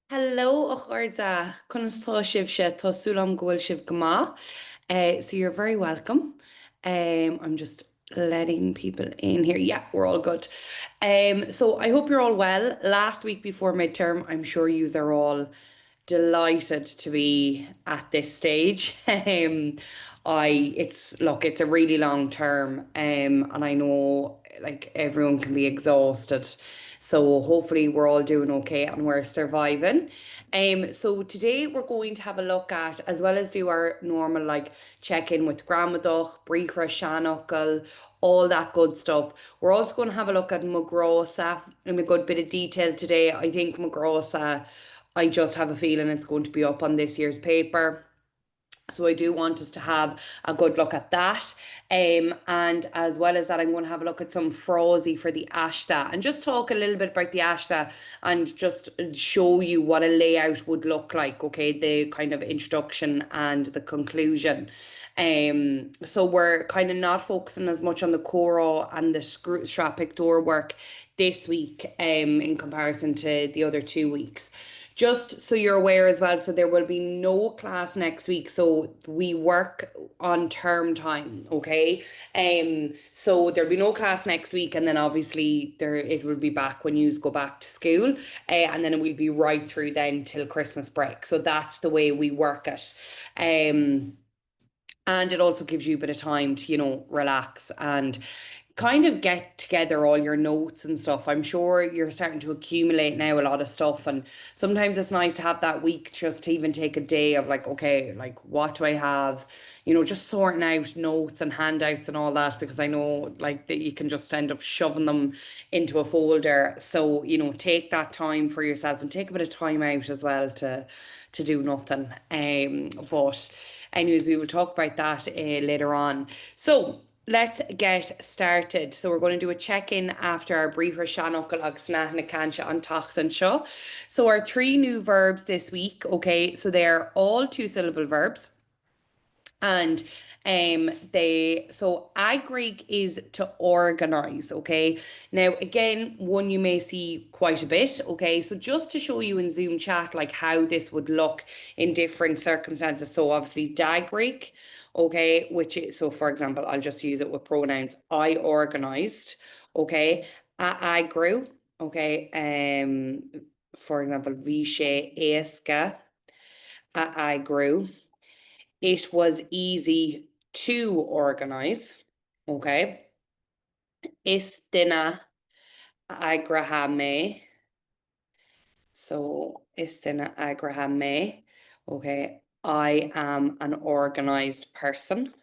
Hello, Achorda. Kunstá sibse Tosulam Goil Shiv Gama. So you're very welcome. I'm just letting people in here. Yeah, we're all good. So I hope you're all well. Last week before midterm, I'm sure you are all delighted to be at this stage. It's a really long term, and I know like everyone can be exhausted. So hopefully we're all doing okay and we're surviving. So today we're going to have a look at, as well as do our normal like check-in with Grandmadach, Bríomhra, Shanukal, all that good stuff. We're also going to have a look at Mugrosa in a good bit of detail today. I think Mugrosa, I just have a feeling it's going to be up on this year's paper. So I do want us to have a good look at that. And as well as that, I'm going to have a look at some Frozy for the Ashta and just talk a little bit about the Ashta and just show you what a layout would look like. Okay, the kind of introduction and the conclusion. So we're kind of not focusing as much on the choral and the strap pictorial work this week, in comparison to the other 2 weeks. Just so you're aware as well, so there will be no class next week. So we work on term time, okay? So there'll be no class next week, and then obviously there it will be back when you go back to school, and then it will be right through then till Christmas break. So that's the way we work it. And it also gives you a bit of time to, relax and kind of get together all your notes and stuff. I'm sure you're starting to accumulate now a lot of stuff, and sometimes it's nice to have that week just to even take a day of like, okay, like what do I have? Just sorting out notes and handouts and all that, because I know like that you can just end up shoving them into a folder. So, take that time for yourself and take a bit of time out as well to do nothing. But anyways, we will talk about that later on. So let's get started. So we're going to do a check-in after our briefer Shanukal agus Snachna Kansha on Tachtan Shaw. So our three new verbs this week, okay, so they're all two-syllable verbs. And they so agrig is to organize, okay? Now again, one you may see quite a bit, okay? So just to show you in Zoom chat like how this would look in different circumstances. So obviously dagrig, okay, which is so for example, I'll just use it with pronouns. I organized, okay? I grew, okay? For example, Vishe Eska, I grew. It was easy to organize. Okay. Istina agrahame. So istina agrahame. Okay. I am an organized person.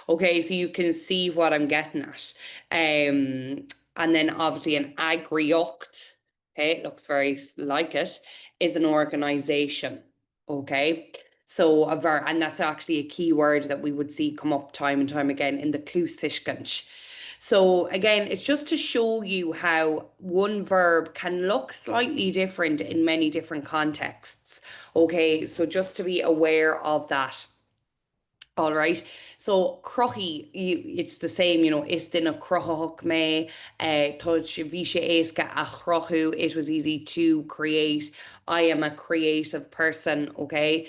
Okay, so you can see what I'm getting at. And then obviously an agriocht, okay, it looks very like it, is an organization. Okay. So and that's actually a key word that we would see come up time and time again in the Klústishkinch. So again, it's just to show you how one verb can look slightly different in many different contexts. Okay, so just to be aware of that. All right. So crochi, it's the same, istin a crochach me, touch visha eska a crochu. It was easy to create. I am a creative person. Okay.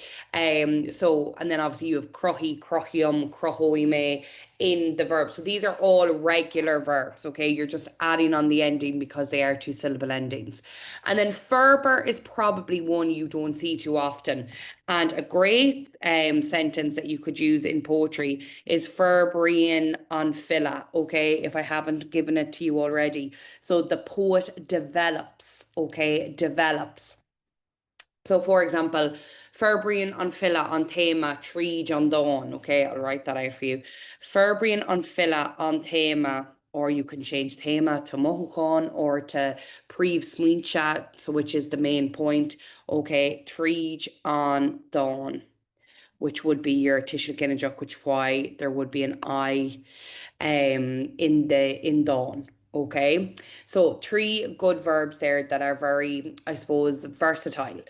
So and then obviously you have crochi, crochium, crochoi me in the verb. So these are all regular verbs. Okay. You're just adding on the ending because they are two-syllable endings. And then ferber is probably one you don't see too often. And a great sentence that you could use in poetry is Ferbrian on fila, okay, if I haven't given it to you already. So the poet develops, okay, develops. So for example, Ferbrian on fila on thema trí John Dawn, okay, I'll write that out for you. Ferbrian on fila on thema, or you can change thema to mohuchan or to príomh smuincha, so which is the main point. Okay, trí on Dawn, which would be your tishel Ginnajok, which why there would be an I in Dawn. Okay, so three good verbs there that are very, I suppose, versatile.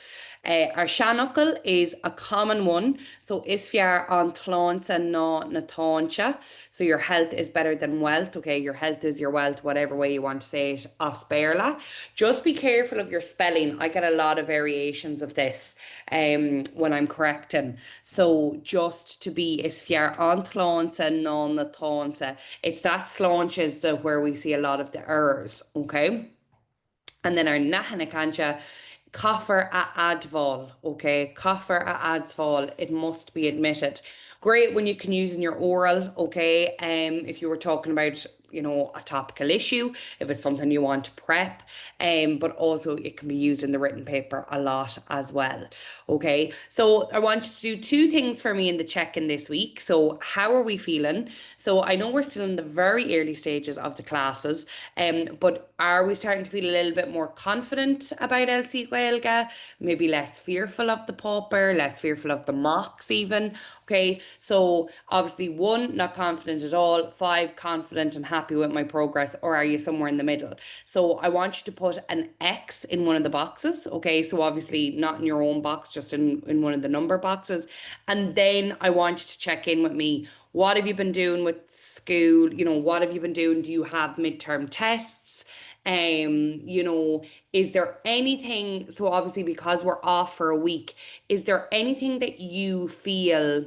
Our seanachal is a common one. So is fear an tláinte ná na táinte. So your health is better than wealth. Okay, your health is your wealth, whatever way you want to say it. As béarla. Just be careful of your spelling. I get a lot of variations of this when I'm correcting. So just to be is fear an tláinte ná na táinte. It's that sláinte is the where we see a lot of the errors. Okay. And then our Nahana Kancha, coffer a adval, okay? Coffer a adval, it must be admitted. Great when you can use in your oral, okay? If you were talking about, a topical issue, if it's something you want to prep, but also it can be used in the written paper a lot as well. Okay, so I want you to do two things for me in the check-in this week. So how are we feeling? So I know we're still in the very early stages of the classes, but are we starting to feel a little bit more confident about LC Gaeilge? Maybe less fearful of the pauper, less fearful of the mocks even. Okay, so obviously one, not confident at all, five, confident and happy with my progress, or are you somewhere in the middle? So I want you to put an X in one of the boxes. Okay, so obviously not in your own box, just in one of the number boxes. And then I want you to check in with me. What have you been doing with school? What have you been doing? Do you have midterm tests? Is there anything, so obviously because we're off for a week, is there anything that you feel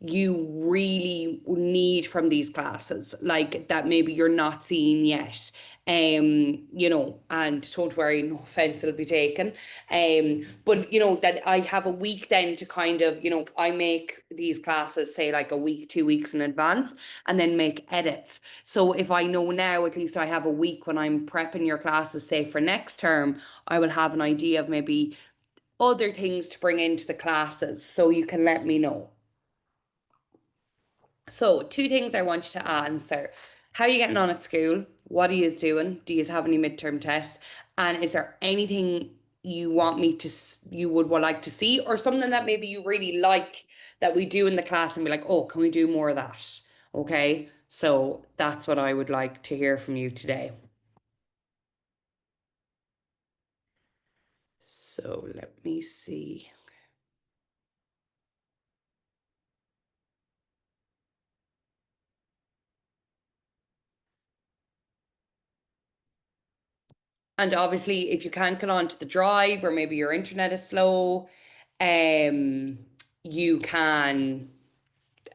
you really need from these classes, like that maybe you're not seeing yet? And don't worry, no offense will be taken. But that I have a week then to kind of, I make these classes say like a week, 2 weeks in advance, and then make edits. So if I know now, at least I have a week when I'm prepping your classes, say for next term, I will have an idea of maybe other things to bring into the classes. So you can let me know. So, two things I want you to answer. How are you getting on at school? What are you doing? Do you have any midterm tests? And is there anything you want me to, you would like to see, or something that maybe you really like that we do in the class and be like, oh, can we do more of that? Okay. So that's what I would like to hear from you today. So let me see. And obviously, if you can't get onto the drive or maybe your internet is slow, um, you can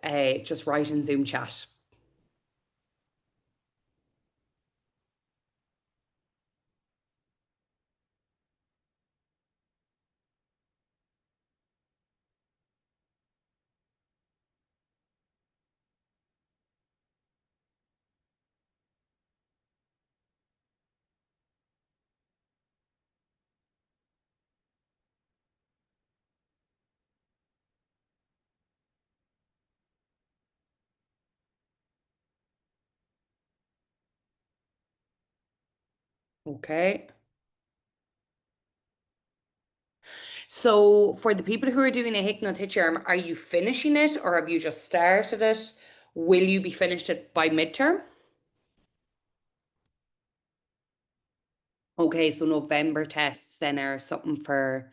just write in Zoom chat. Okay. So for the people who are doing a hypnotherapy, are you finishing it or have you just started it? Will you be finished it by midterm? Okay, so November tests then are something for,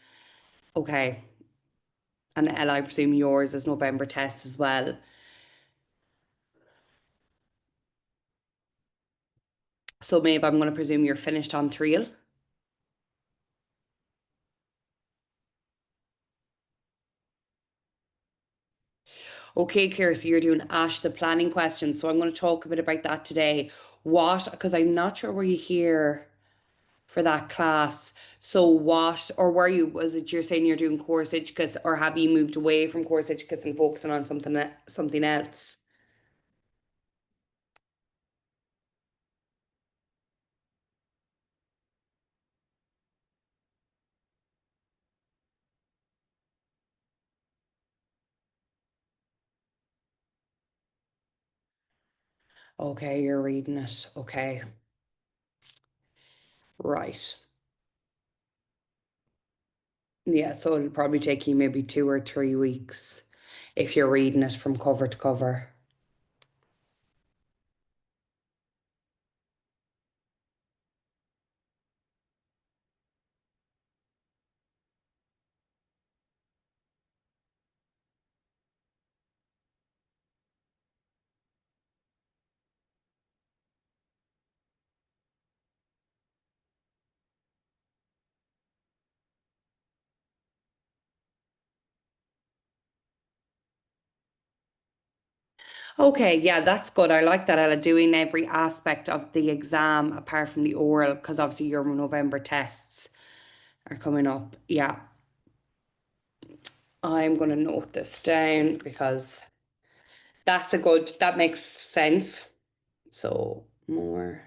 okay. And Ella, I presume yours is November tests as well. So maybe I'm going to presume you're finished on Trial. Okay, Kira, so you're doing Ash the planning questions. So I'm going to talk a bit about that today. What, because I'm not sure were you here for that class. So what, or were you, was it you're saying you're doing course educas, or have you moved away from course educas and focusing on something else? Okay, you're reading it. Okay, right. Yeah, so it'll probably take you maybe 2 or 3 weeks if you're reading it from cover to cover. Okay, yeah, that's good. I like that, Ella, doing every aspect of the exam apart from the oral, because obviously your November tests are coming up. Yeah, I'm going to note this down because that makes sense. So, more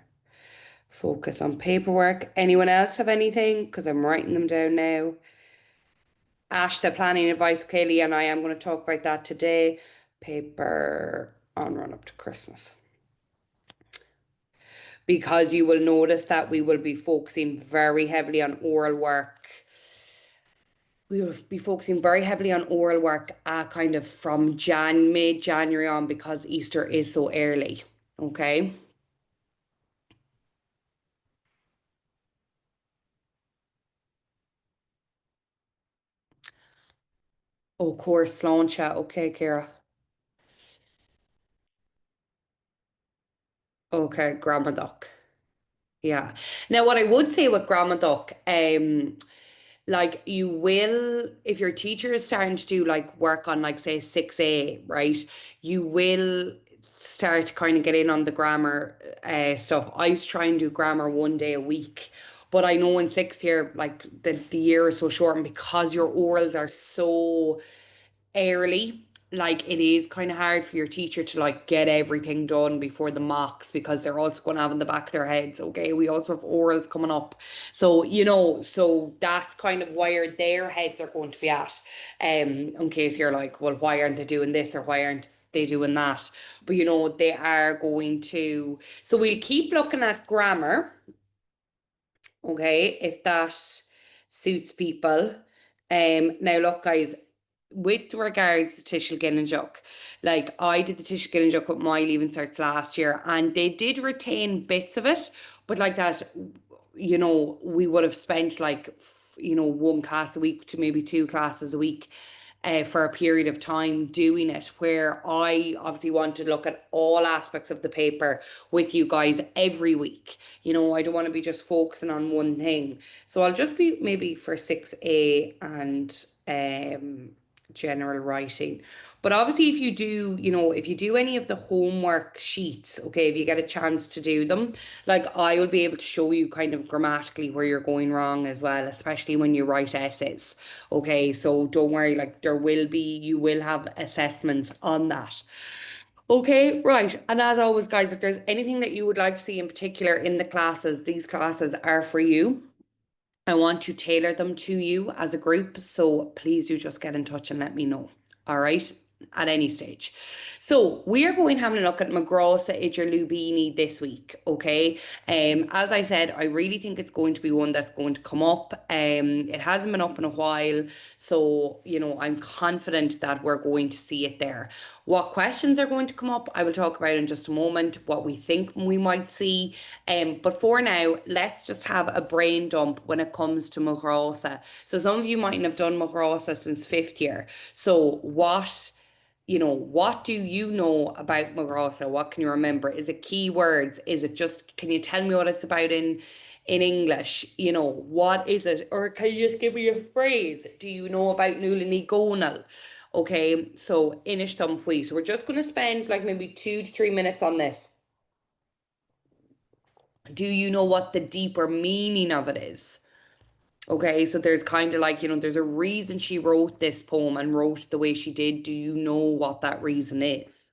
focus on paperwork. Anyone else have anything? Because I'm writing them down now. Ash, the planning advice, Kaylee, and I am going to talk about that today. Paper on run up to Christmas. Because you will notice that we will be focusing very heavily on oral work. We will be focusing very heavily on oral work kind of from mid-January on because Easter is so early. Okay. Oh, course, sláinte. Okay, Kira. Okay, Gramadach. Yeah. Now, what I would say with Gramadach, like you will, if your teacher is starting to do like work on like say 6A, right? You will start to kind of get in on the grammar stuff. I used to try and do grammar 1 day a week. But I know in sixth year, like the year is so short, and because your orals are so early, like it is kind of hard for your teacher to like get everything done before the mocks because they're also going to have in the back of their heads, okay, we also have orals coming up. So, so that's kind of where their heads are going to be at. In case you're like, well, why aren't they doing this or why aren't they doing that? But they are going to. So we'll keep looking at grammar, okay, if that suits people. Now look, guys, with regards to Tishel Gillinjock, like I did the Tishel Gillinjock with my leaving certs last year, and they did retain bits of it, but like that, we would have spent like, one class a week to maybe two classes a week. For a period of time doing it, where I obviously want to look at all aspects of the paper with you guys every week. I don't want to be just focusing on one thing. So I'll just be maybe for 6A and general writing. But obviously if you do, if you do any of the homework sheets, okay, if you get a chance to do them, like I will be able to show you kind of grammatically where you're going wrong as well, especially when you write essays. Okay, so don't worry, like you will have assessments on that. Okay, right. And as always, guys, if there's anything that you would like to see in particular in the classes, these classes are for you. I want to tailor them to you as a group. So please do just get in touch and let me know. All right. At any stage. So we are going having a look at Magrosa Idir Lubini this week. Okay. As I said, I really think it's going to be one that's going to come up. It hasn't been up in a while. So, I'm confident that we're going to see it there. What questions are going to come up, I will talk about in just a moment, what we think we might see. But for now, let's just have a brain dump when it comes to Magrosa. So some of you mightn't have done Magrosa since fifth year. So what do you know about Magrosa? What can you remember? Is it keywords? Is it just, can you tell me what it's about in English? What is it? Or can you just give me a phrase? Do you know about Nulani Gonal? Okay, so Inish Fui. So we're just going to spend like maybe 2 to 3 minutes on this. Do you know what the deeper meaning of it is? Okay, so there's kind of like, there's a reason she wrote this poem and wrote the way she did. Do you know what that reason is?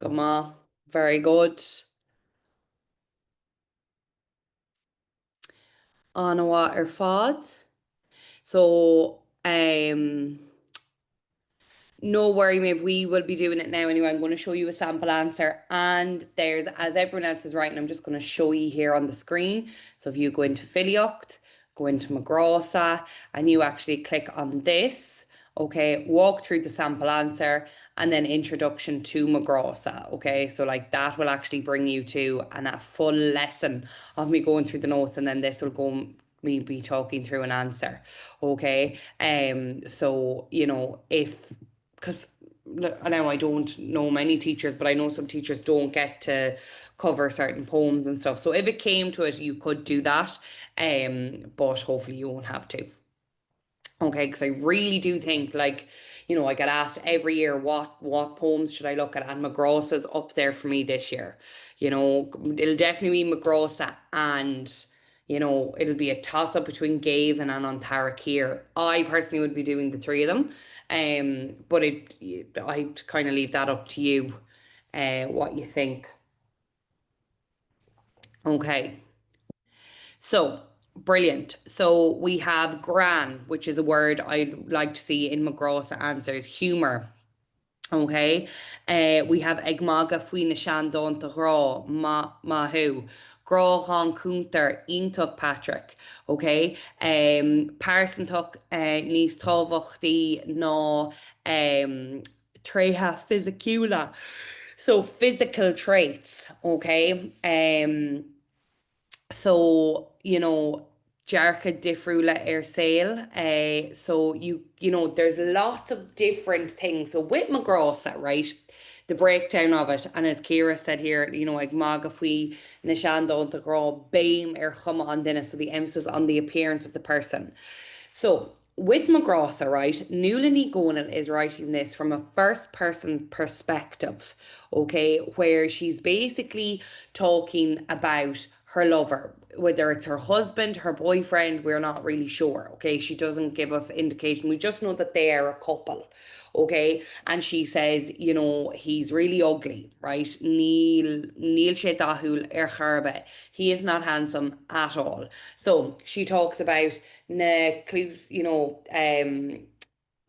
Come on, very good. Anawa ar fad. So, No worry, Maeve. We will be doing it now anyway. I'm going to show you a sample answer. And there's, as everyone else is writing, I'm just going to show you here on the screen. So if you go into Filiocht, go into Magrosa, and you actually click on this, okay, walk through the sample answer and then introduction to Magrosa, okay? So like that will actually bring you to a full lesson of me going through the notes, and then this will go me be talking through an answer, okay? So if because now I don't know many teachers, but I know some teachers don't get to cover certain poems and stuff. So if it came to it, you could do that, but hopefully you won't have to. Okay, because I really do think like, I get asked every year what poems should I look at, and McGraw's up there for me this year. It'll definitely be McGraw's, and it'll be a toss up between Gavin and Antara here. I personally would be doing the three of them, but I kind of leave that up to you, what you think. Okay. So brilliant. So we have gran, which is a word I'd like to see in McGraw's answers. Humor. Okay. We have Egmaga fui na sean donta rá mahu. Grá han cúntar iontu Patrick. Okay. Parsantach níos tábhachtaí ná trétha physicula. So physical traits. Okay. So, Jarka difriúla ar sale. So there's lots of different things. So with McGrawsa, right? The breakdown of it, and as Kira said here, ag maga fui na seandón de grá beim chuma an dinner, so the emphasis on the appearance of the person. So with McGrawsa, right, Nulani Gonal is writing this from a first person perspective, okay, where she's basically talking about her lover, whether it's her husband, her boyfriend, we're not really sure, okay? She doesn't give us indication. We just know that they are a couple, okay? And she says, he's really ugly, right? Neil sé dahul charbe. He is not handsome at all. So she talks about le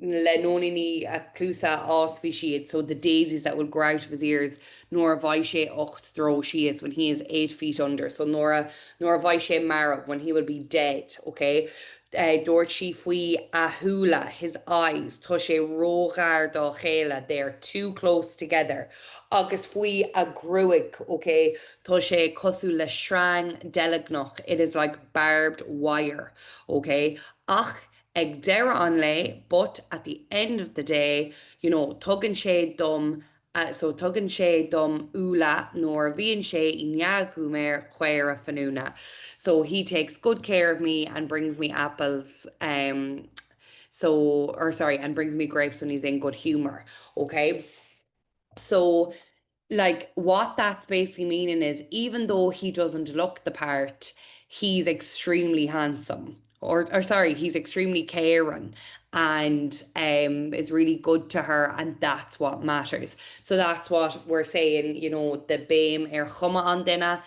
nóí a clúsa osfi siad, so the daisies that will grow out of his ears, nor vai sé ocht dro she is when he is 8 feet under. So nor vai sé marab when he will be dead, okay? Dúirt si faoi a hula, his eyes, tá sé rógar dá chéile, they're too close together. Agus faoi a gruig, okay? Tá sé cosú le shrang delagnach, it is like barbed wire, okay? Ach, ag deire an lei, but at the end of the day, tugann sé dom, so tugann sé dom ula nor bhíonn sé I neadú méir chuir a fanúna. So he takes good care of me and brings me apples, and brings me grapes when he's in good humor. Okay. So, like, what that's basically meaning is even though he doesn't look the part, he's extremely handsome. Or sorry, he's extremely caring and is really good to her, and that's what matters. So that's what we're saying, the BAME chuma an dinner.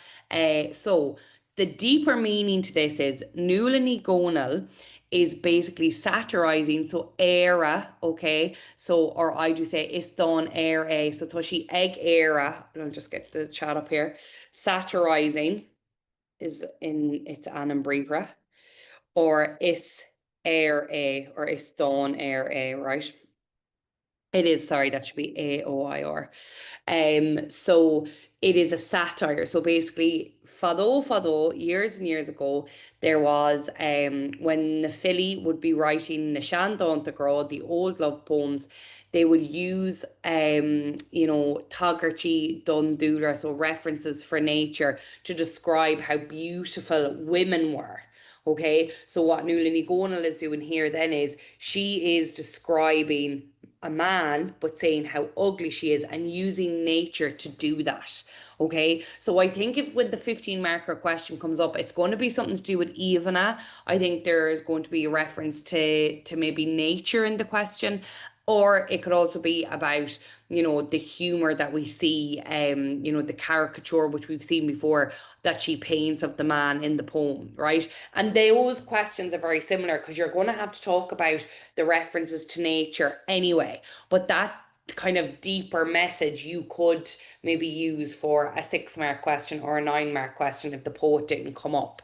So the deeper meaning to this is Nulani Gonal is basically satirizing. So era, okay. So or I do say iston air a. So toshi egg era. I'll just get the chat up here. Satirizing is in it's anambribra. Or is air a or is don air a, right? It is, sorry, that should be AOIR. So it is a satire. So basically, fado, years and years ago, there was when the Philly would be writing Nishan Dontagra, the old love poems, they would use Tagarchi Dundula, so references for nature to describe how beautiful women were. Okay, so what Nulani Gonal is doing here then is she is describing a man, but saying how ugly she is and using nature to do that. Okay, so I think if when the 15 marker question comes up, it's going to be something to do with Ivana. I think there's going to be a reference to maybe nature in the question, Or it could also be about, the humor that we see, the caricature which we've seen before that she paints of the man in the poem, right? And those questions are very similar because you're going to have to talk about the references to nature anyway. But that kind of deeper message you could maybe use for a 6 mark question or a 9 mark question if the poet didn't come up.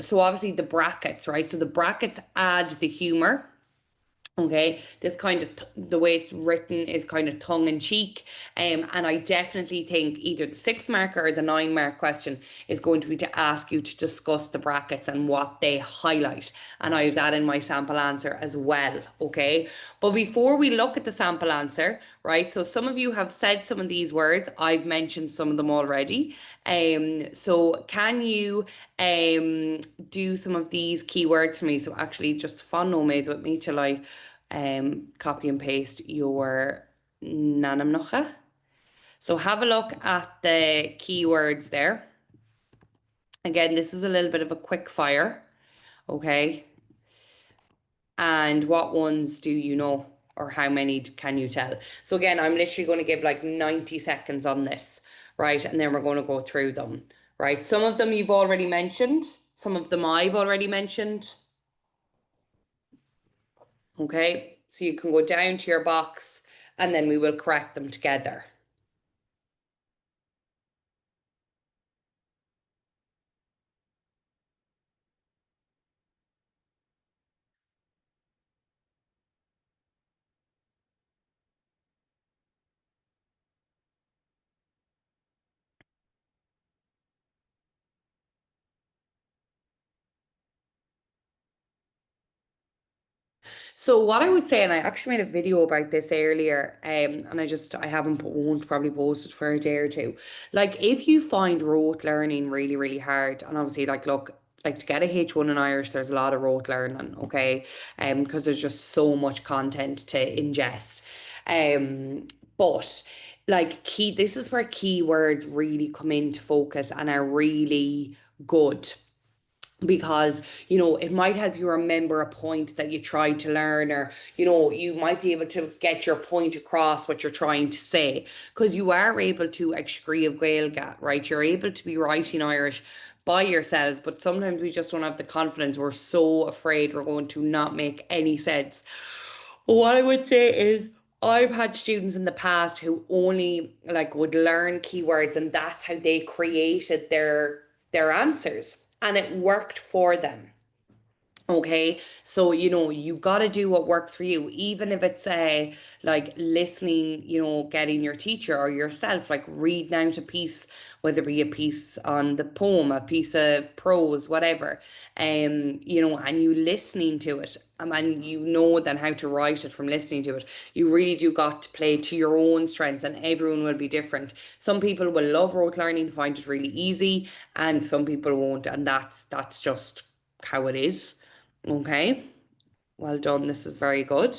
So obviously the brackets, right? So the brackets add the humor. Okay, this kind of the way it's written is kind of tongue in cheek, and I definitely think either the 6 marker or the 9 mark question is going to be to ask you to discuss the brackets and what they highlight, and I have that in my sample answer as well. Okay, but before we look at the sample answer, right? So some of you have said some of these words. I've mentioned some of them already. So can you do some of these keywords for me? So actually, just follow made with me till I copy and paste your nanamnocha. So have a look at the keywords there. Again, this is a little bit of a quick fire, okay? And what ones do you know, or how many can you tell? So again, I'm literally going to give like 90 seconds on this, right? And then we're going to go through them, right? Some of them you've already mentioned, some of them I've already mentioned, okay? So you can go down to your box and then we will correct them together. So what I would say, and I actually made a video about this earlier, and I haven't won't probably post it for a day or two. Like if you find rote learning really, really hard, and obviously like look, like to get a H1 in Irish, there's a lot of rote learning, okay? Because there's just so much content to ingest. But like this is where keywords really come into focus and are really good because it might help you remember a point that you tried to learn, or you might be able to get your point across what you're trying to say because you are able to agree of Gaeilge, right? You're able to be writing Irish by yourselves, but sometimes we just don't have the confidence. We're so afraid we're going to not make any sense. What I would say is I've had students in the past who only like would learn keywords and that's how they created their answers and it worked for them. Okay, so you got to do what works for you, even if it's like listening, getting your teacher or yourself, like reading out a piece, whether it be a piece on the poem, a piece of prose, whatever, and you listening to it, and then how to write it from listening to it. You really do got to play to your own strengths, and everyone will be different. Some people will love rote learning, find it really easy, and some people won't, and that's just how it is. Okay, well done. This is very good.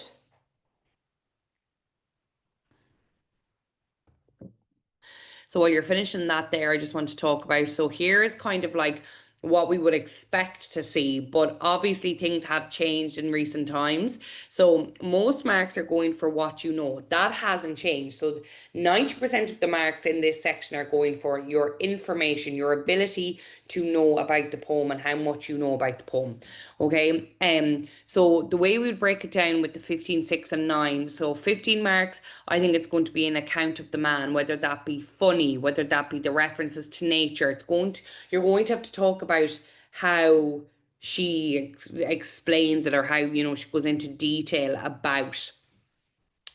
So while you're finishing that there, I just want to talk about, so here is kind of like what we would expect to see, but obviously things have changed in recent times. So most marks are going for what you know. That hasn't changed. So 90% of the marks in this section are going for your information, your ability to know about the poem and how much you know about the poem. Okay. So the way we would break it down with the 15, 6, and 9. So 15 marks, I think it's going to be an account of the man, whether that be funny, whether that be the references to nature. You're going to have to talk about how she explains it, or how, she goes into detail about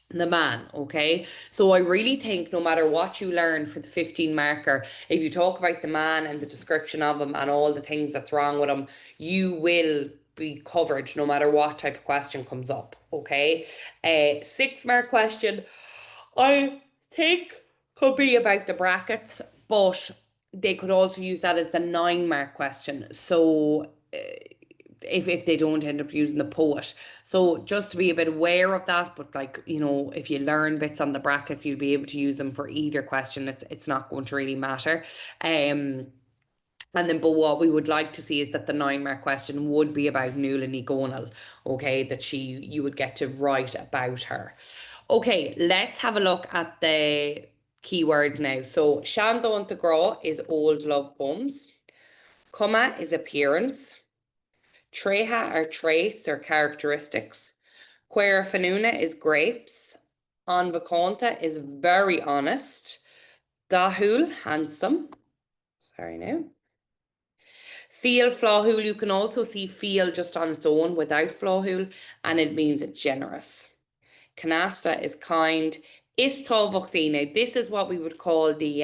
the man. Okay, so I really think no matter what you learn for the 15 marker, if you talk about the man and the description of him and all the things that's wrong with him, you will be covered no matter what type of question comes up. Okay, 6 mark question I think could be about the brackets, but they could also use that as the 9 mark question. So if they don't end up using the poet. So just to be a bit aware of that, but like, if you learn bits on the brackets, you'll be able to use them for either question. It's not going to really matter. And then, but what we would like to see is that the 9 mark question would be about Nuala ní Gonal, okay, that you would get to write about her. Okay, let's have a look at the keywords now. So, Shandon de Gras is old love poems. Cuma is appearance. Treha are traits or characteristics. Queer Fanuna is grapes. Anvaconta is very honest. Dahul, handsome. Sorry now. Feel Flahul, you can also see feel just on its own without Flahul, and it means generous. Canasta is kind. Istábhachtaí. Now, this is what we would call the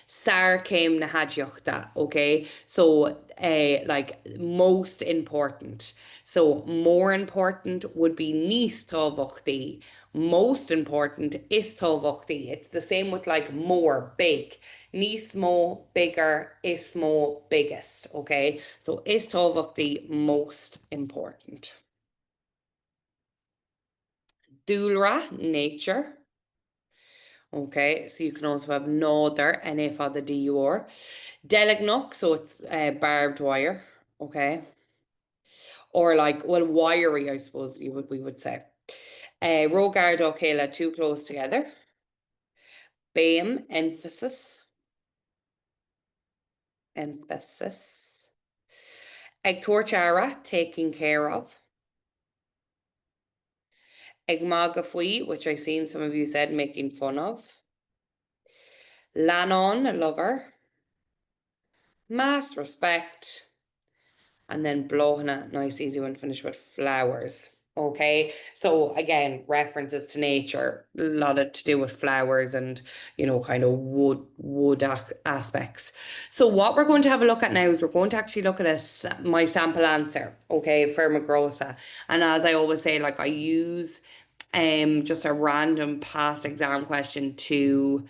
Sarcéim na hadiachta, okay? So, like, most important. So, more important would be níos tábhachtaí. Most important is tábhachtaí. It's the same with like more, big. Níos mó, bigger, is mó, biggest, okay? So, is tábhachtaí most important. Dúlra, nature. Okay, so you can also have Nother, NA for the DUR. Delegnok, so it's barbed wire. Okay. Or like, well, wiry, I suppose we would say. Rogard Okela, too close together. BAM, emphasis. Emphasis. Egtorchara, taking care of. Egmagafui, which I seen some of you said making fun of. Lanon, a lover. Mass respect. And then Blohana, nice easy one, finish with flowers. Okay, so again, references to nature, a lot of to do with flowers and kind of wood aspects. So what we're going to have a look at now is we're going to actually look at my sample answer, okay, for Magrosa. And as I always say, like I use just a random past exam question to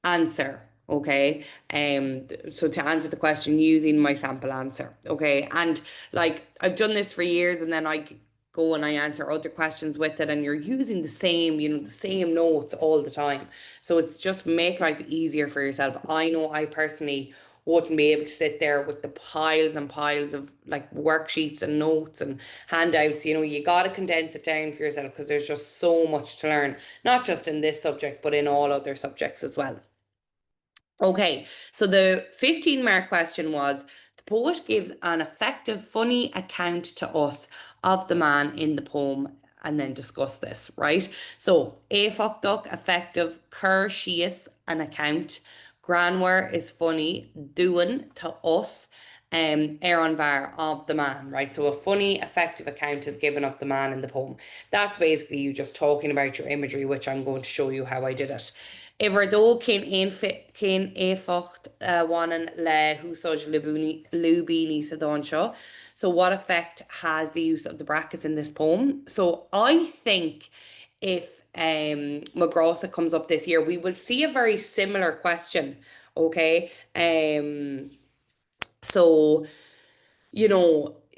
answer. Okay. So to answer the question using my sample answer. Okay. And like I've done this for years and then I go and I answer other questions with it and you're using the same, the same notes all the time. So it's just make life easier for yourself. I know I personally wouldn't be able to sit there with the piles and piles of like worksheets and notes and handouts. You got to condense it down for yourself because there's just so much to learn, not just in this subject, but in all other subjects as well. Okay, so the 15-mark question was the poet gives an effective, funny account to us of the man in the poem and then discuss this, right? So, éfachtacht, effective, cur sheas, an account, granwer is funny, doing to us, Aaron Var of the man, right? So a funny, effective account is given of the man in the poem. That's basically you just talking about your imagery, which I'm going to show you how I did it. Iver dó cén éfacht bhainean le húsáid lúbíní sa dán seo. So what effect has the use of the brackets in this poem? So I think if Magrosa comes up this year, we will see a very similar question. Okay. So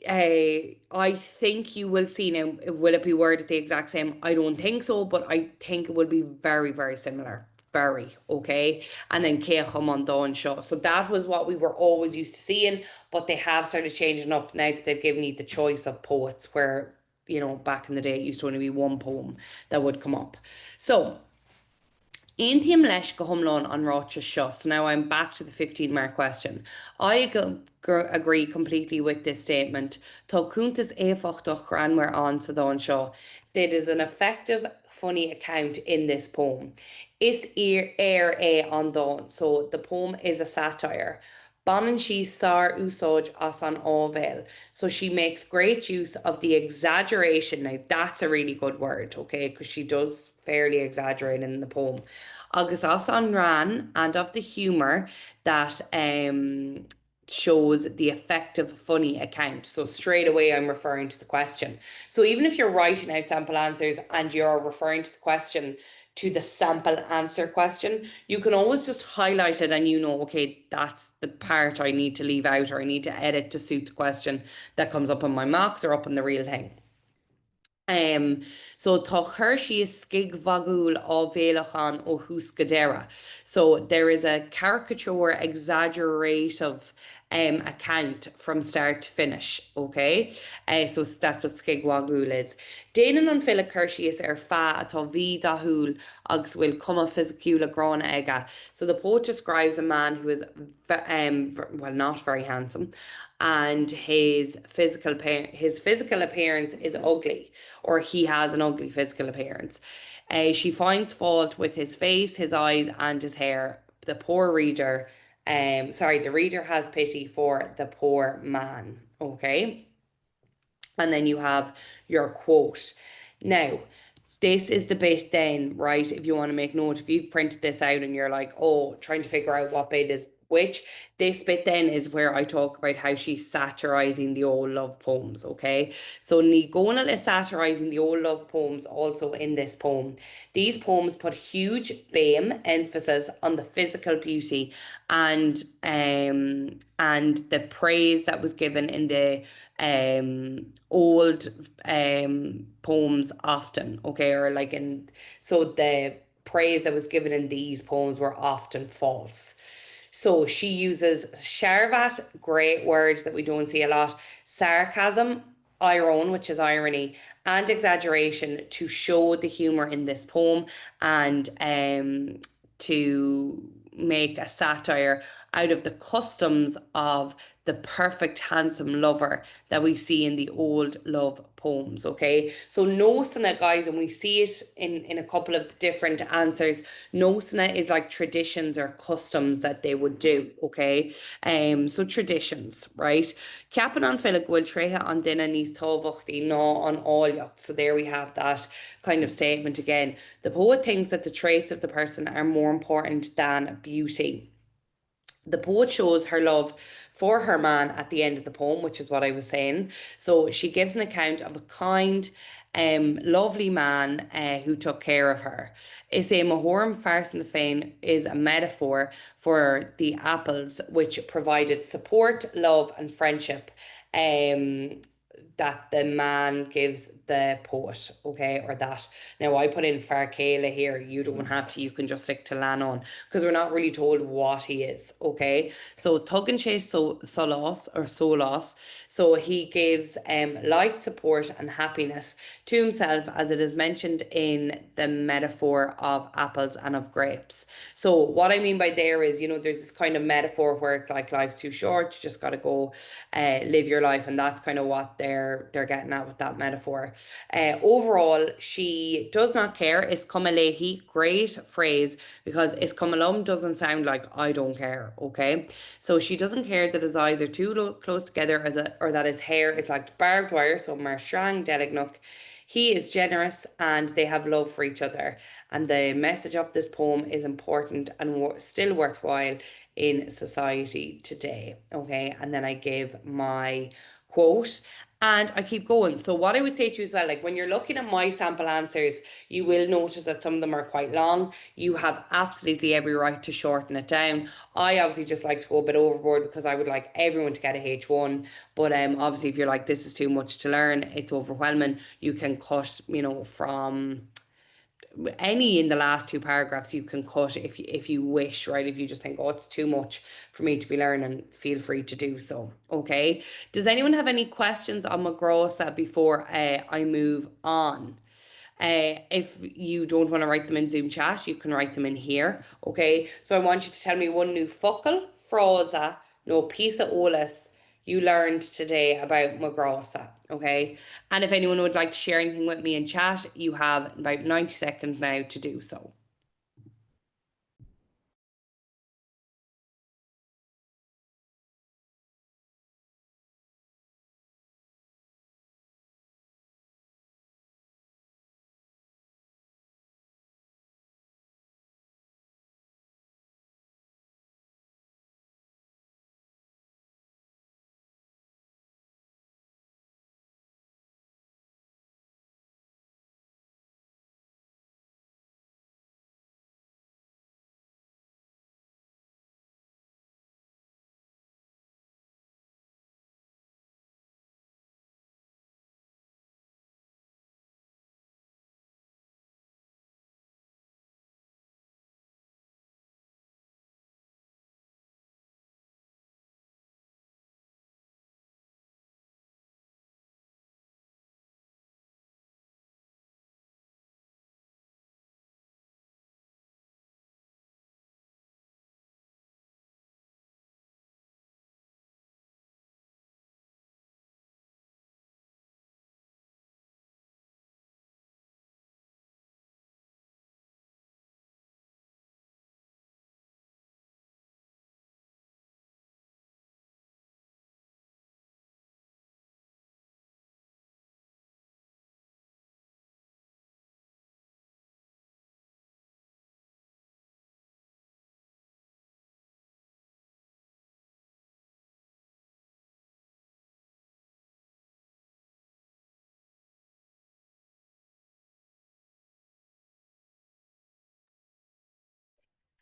I think you will see now, will it be worded the exact same? I don't think so, but I think it will be very, very similar. Very, okay. And then Keacham on Dawn Shaw. So that was what we were always used to seeing, but they have started changing up now that they've given you the choice of poets where, back in the day it used to only be one poem that would come up. So Aontaíonn leis go hiomlán an ráite seo. So now I'm back to the 15-mark question. Agree completely with this statement. Tá cúntas éifeachtach granmhair an sa dán seo. It is an effective, funny account in this poem. Is air é an dán. So the poem is a satire. Banan she sar úsáid as an ábhail. So she makes great use of the exaggeration. Now that's a really good word, okay? Because she does fairly exaggerate in the poem. Agus as an ran and of the humour that shows the effective, funny account. So straight away I'm referring to the question. So even if you're writing out sample answers and you're referring to the question to the sample answer question, you can always just highlight it and okay, that's the part I need to leave out or I need to edit to suit the question that comes up on my mocks or up on the real thing. Um, so tá chuirsí is scig vagul á bhéalachan ó húscadéire. So there is a caricature exaggerative account from start to finish, okay? So that's what scig vagul is. Déanaan an fila chuirsí is ar fa atá bhí dahúil agus bhfuil cuma physiciúla grána aige. So the poet describes a man who is well, not very handsome, and his physical appearance is ugly, or he has an ugly physical appearance. She finds fault with his face, his eyes, and his hair. The poor reader, sorry, the reader has pity for the poor man. Okay. And then you have your quote. Now, this is the bit then, right? If you want to make note, if you've printed this out and you're like, oh, trying to figure out what bit is which, this bit then is where I talk about how she's satirizing the old love poems, okay? So Ní Gonal is satirizing the old love poems also in this poem. These poems put huge BAME emphasis on the physical beauty and the praise that was given in the old poems often, okay, or like in so the praise that was given in these poems were often false. So she uses Sharvas, great words that we don't see a lot, sarcasm, iron, which is irony, and exaggeration to show the humor in this poem and to make a satire out of the customs of the perfect handsome lover that we see in the old love poems. Okay, so nosana, guys, and we see it in a couple of different answers. Nosana is like traditions or customs that they would do. Okay, so traditions, right? Ceapan an fila gwyl treha an dina níos tábhachtaí ná an áilleacht. So there we have that kind of statement again. The poet thinks that the traits of the person are more important than beauty. The poet shows her love for her man at the end of the poem, which is what I was saying. So she gives an account of a kind, lovely man who took care of her. Is a Mahorum farce in the Fane is a metaphor for the apples, which provided support, love, and friendship. That the man gives the poet, okay, or that. Now I put in Farkela here. You don't have to. You can just stick to Lannon because we're not really told what he is, okay. So Tug Chase so Solos or Solos. So he gives light, support, and happiness to himself, as it is mentioned in the metaphor of apples and of grapes. So what I mean by there is, there's this kind of metaphor where it's like life's too short. You just got to go live your life, and that's kind of what they're getting at with that metaphor. Overall, she does not care. Is Cumalehi, great phrase, because is Cumalum doesn't sound like I don't care, okay? So she doesn't care that his eyes are too close together, or that his hair is like barbed wire, so Marshang Delignuk. He is generous and they have love for each other. And the message of this poem is important and still worthwhile in society today. Okay. And then I give my quote and I keep going. So, what I would say to you as well, like when you're looking at my sample answers, you will notice that some of them are quite long. You have absolutely every right to shorten it down. I obviously just like to go a bit overboard because I would like everyone to get a H1. But obviously, if you're like, this is too much to learn, it's overwhelming, you can cut, from any in the last two paragraphs you can cut if you wish, right? If you just think, oh, it's too much for me to be learning, feel free to do so. Okay. Does anyone have any questions on Magrosa before I move on? If you don't want to write them in Zoom chat, you can write them in here. Okay. So I want you to tell me one new focal, frosa, no pisa olas you learned today about Magrosa. Okay. And if anyone would like to share anything with me in chat, you have about 90 seconds now to do so.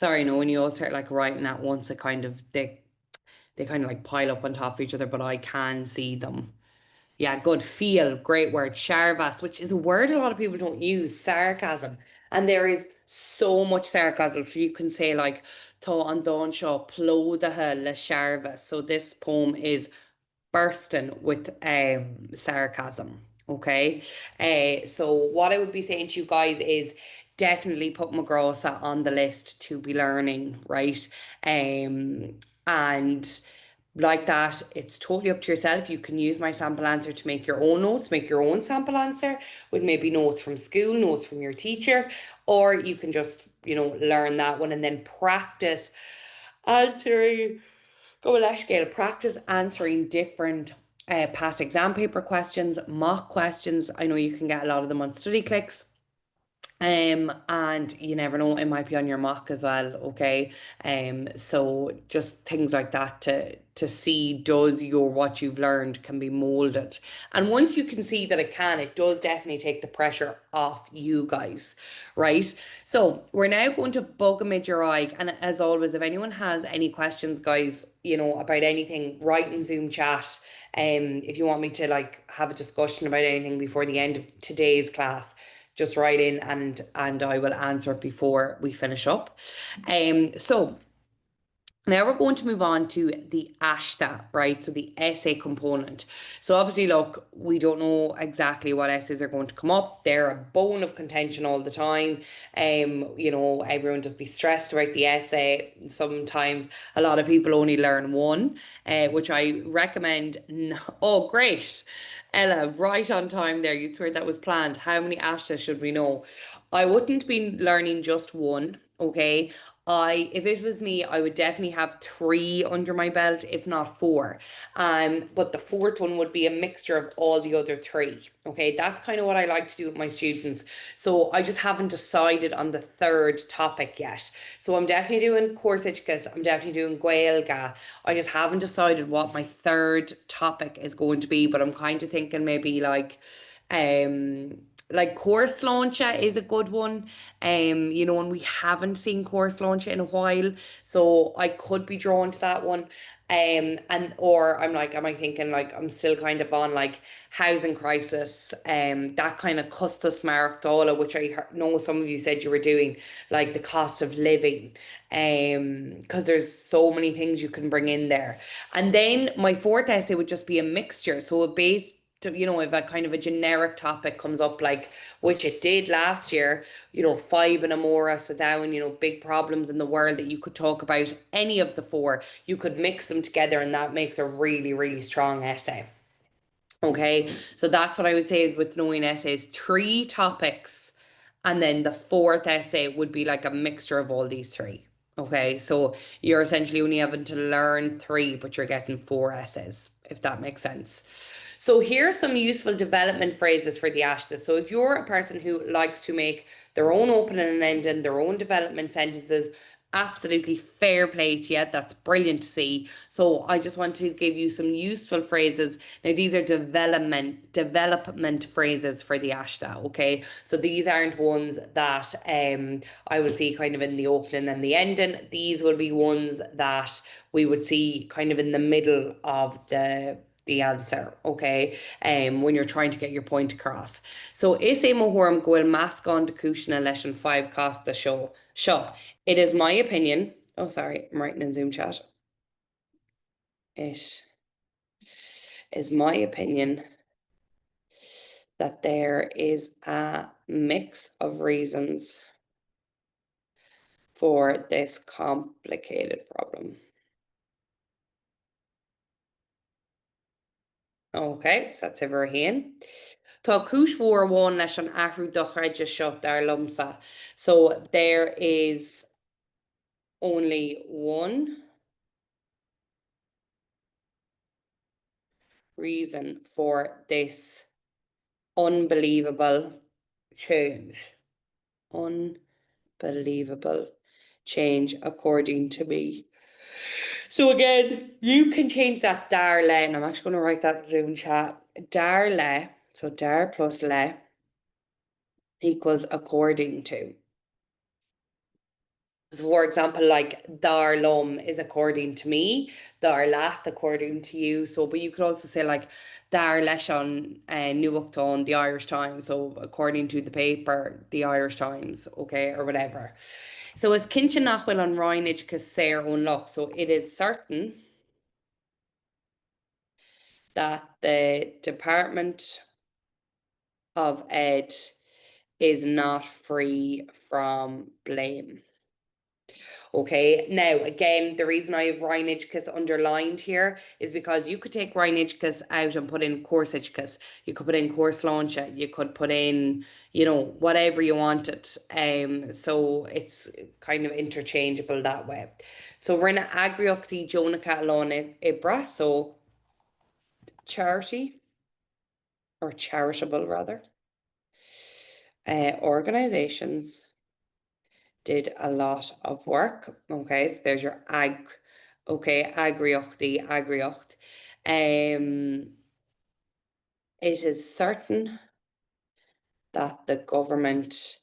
Sorry, no, when you all start like writing at once, it kind of they kind of like pile up on top of each other, but I can see them. Yeah, good. Feel, great word. Sharvas, which is a word a lot of people don't use, sarcasm. And there is so much sarcasm. So you can say like, Tá an don seo plódathe le Sharvas. So this poem is bursting with sarcasm. Okay. So what I would be saying to you guys is definitely put Magrosa on the list to be learning, right? And like that, it's totally up to yourself. You can use my sample answer to make your own notes, make your own sample answer with maybe notes from school, notes from your teacher, or you can just, learn that one and then practice answering. Go with Year Gaeilge, practice answering different past exam paper questions, mock questions. I know you can get a lot of them on study clicks. And you never know, it might be on your mock as well, okay? So just things like that to see does your what you've learned can be molded. And once you can see that it can, it does definitely take the pressure off you guys, right? So we're now going to bug a mid your eye. And as always, if anyone has any questions, guys, about anything, write in Zoom chat. If you want me to like have a discussion about anything before the end of today's class, just write in and I will answer it before we finish up. So now we're going to move on to the ASHTA, right? So the essay component. So obviously, look, we don't know exactly what essays are going to come up. They're a bone of contention all the time. Everyone just be stressed about the essay. Sometimes a lot of people only learn one, which I recommend. Oh, great. Ella, right on time there. You'd swear that was planned. How many ASHTAs should we know? I wouldn't be learning just one, okay? If it was me, I would definitely have three under my belt, if not four. But the fourth one would be a mixture of all the other three. Okay, that's kind of what I like to do with my students. So I just haven't decided on the third topic yet. So I'm definitely doing course educas, I'm definitely doing Gaeilge. I just haven't decided what my third topic is going to be, but I'm kind of thinking maybe um course launcher is a good one. And we haven't seen course launcher in a while, so I could be drawn to that one. And or I'm like, am I thinking like I'm still kind of on like housing crisis, that kind of custas marachtála, which know some of you said you were doing, like the cost of living, because there's so many things you can bring in there. And then my fourth essay would just be a mixture, so it based if a kind of a generic topic comes up, like which it did last year, five and amora, so down, big problems in the world that you could talk about any of the four, you could mix them together, and that makes a really, really strong essay. Okay, so that's what I would say is with knowing essays, three topics, and then the fourth essay would be like a mixture of all these three. Okay, so you're essentially only having to learn three, but you're getting four essays, if that makes sense. So here's some useful development phrases for the ASHTA. So if you're a person who likes to make their own opening and ending, their own development sentences, absolutely fair play to you. That's brilliant to see. So I just want to give you some useful phrases. Now these are development phrases for the ASHTA, okay? So these aren't ones that I will see kind of in the opening and the ending. These will be ones that we would see kind of in the middle of the answer, okay? When you're trying to get your point across. So is é mo thuairm go bhfuil meascán de cúisina leis an five cost the show. Sure. It is my opinion. Oh, sorry, I'm writing in Zoom chat. It is my opinion that there is a mix of reasons for this complicated problem. Okay, so that's ever here. Tá cis mhór amháin leis an ahrú do chuide seo dar lumsa. So there is only one reason for this unbelievable change. Unbelievable change, according to me. So again, you can change that dar le, and I'm actually going to write that in chat. Dar le, so dar plus le equals according to. So for example, like dar lum is according to me, dar lat according to you. So, but you could also say like dar leis an nuachtáin, the Irish Times. So according to the paper, the Irish Times, okay, or whatever. So as kinse nachhfuil an Ryanage cos séir own luck. So it is certain that the Department of Ed is not free from blame. Okay, now again, the reason I have Rheinigcus underlined here is because you could take Rheinigcus out and put in Corsicus. You could put in Course Launcha. You could put in, whatever you wanted. So it's kind of interchangeable that way. So rinne agriochtaí Jonacha alone ibra, so charity or charitable rather. Organizations did a lot of work. Okay, so there's your okay, agriochtaí, agriocht. It is certain that the government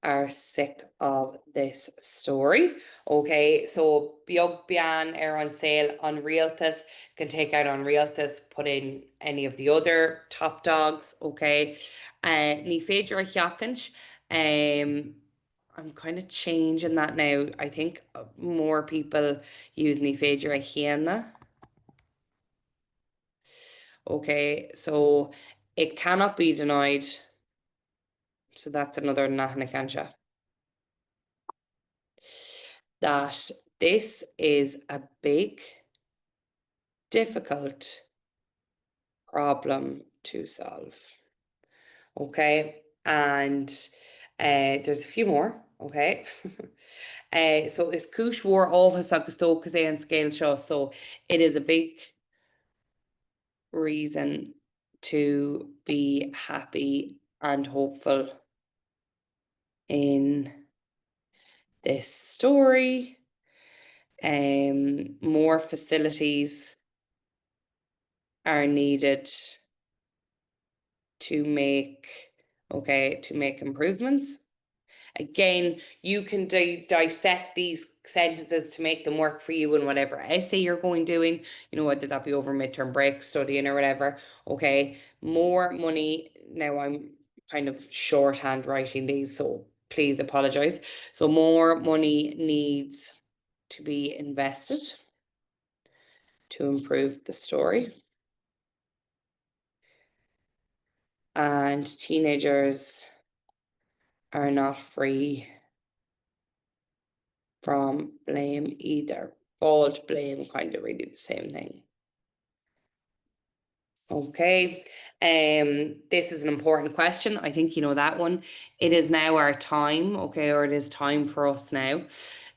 are sick of this story. Okay, so Biog Bian are on sale on Realtus, can take out on Realtus, put in any of the other top dogs. Okay, Ní féidir a cheacant. I'm kind of changing that now. I think more people use Ní féidir a chéanna. Okay, so it cannot be denied. So that's another Nahanakancha. That this is a big, difficult problem to solve. Okay, and there's a few more. Okay, so is Kush war áthas agus tóchas é an scéil seo, so it is a big reason to be happy and hopeful in this story. More facilities are needed to make improvements. Again, you can dissect these sentences to make them work for you in whatever essay you're going doing, whether that be over midterm break studying or whatever. Okay, more money. Now I'm kind of shorthand writing these, so please apologize. So more money needs to be invested to improve the story. And teenagers are not free from blame either. Fault, blame, kind of really the same thing. Okay, this is an important question. I think you know that one. It is now our time, okay, or it is time for us now.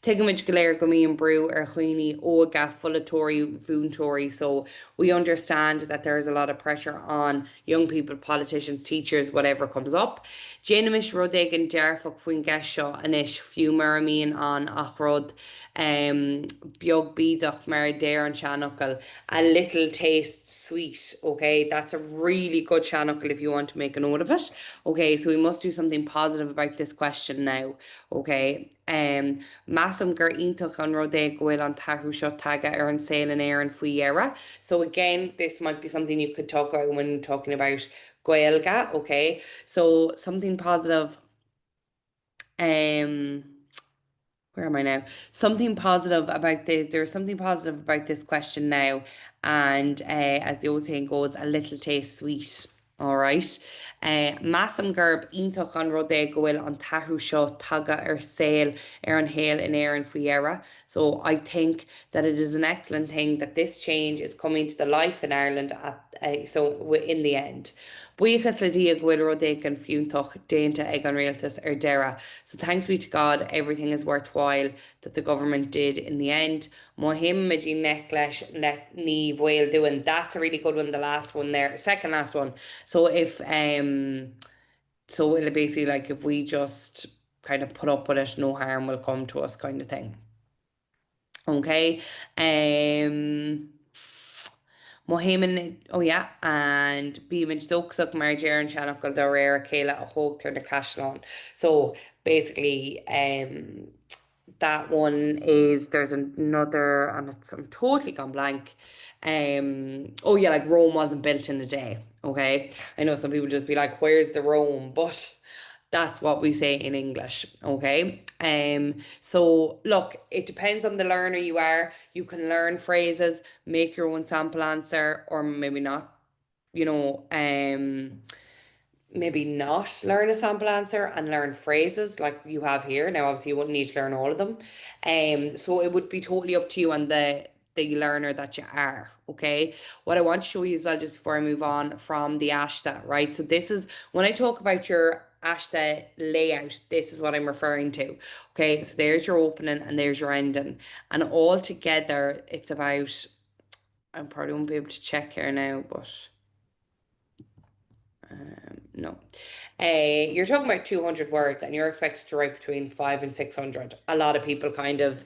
Tuigimid go léir go mbíonn brú ar chuoine óga fulatóirí bhúntóirí. So we understand that there is a lot of pressure on young people, politicians, teachers, whatever comes up. Déanais rud ag an dearfach faoin gceist seo inis fiú mar amíon an ach rud beag bídach mar déir an seanachal. A little taste sweet. Okay, that's a really good seanachal if you want to make a note of it. Okay, so we must do something positive about this question now. Okay, Massam gur ítach an rud é gohfuil an tathú seo tagtha ar an saoil in éireann faoi dhearra. So again, this might be something you could talk about when talking about Gaeilge. Okay, so something positive. Where am I now? Something positive about there's something positive about this question now, and as the old saying goes, a little taste sweet. All right. Massam gerb ítach an rud é go bhfuil an tathú seo tagtha ar saoil ar an héal in éireann faoi dhearra. So I think that it is an excellent thing that this change is coming to the life in Ireland in the end. Buíochas le dia go bhfuil rud é an fiúntach déanta ag an réaltas ar deireadh. So thanks be to God, everything is worthwhile that the government did in the end. Mohim medí nec leis ní bhfuil doing. That's a really good one, the last one there, second last one. So so it'll basically like if we just kind of put up with it, no harm will come to us kind of thing. Okay. Mohaman, oh yeah, and Beeman Stokesuk Marger and Shanakal Dorera Kayla a Hog turn the Cashlon. So basically, That one is there's another, and I'm totally gone blank. Oh yeah, like Rome wasn't built in a day. Okay. I know some people just be like, where's the Rome? But that's what we say in English. Okay. So look, it depends on the learner you are. You can learn phrases, make your own sample answer, or maybe not, you know, maybe not learn a sample answer and learn phrases like you have here. Now, obviously, you wouldn't need to learn all of them. So it would be totally up to you and the learner that you are. Okay. What I want to show you as well, just before I move on from the ASHTA, right? So this is when I talk about your ASHTA layout, this is what I'm referring to. Okay. So there's your opening and there's your ending. And all together, it's about, I probably won't be able to check here now, but no. You're talking about 200 words and you're expected to write between 5 and 600. A lot of people kind of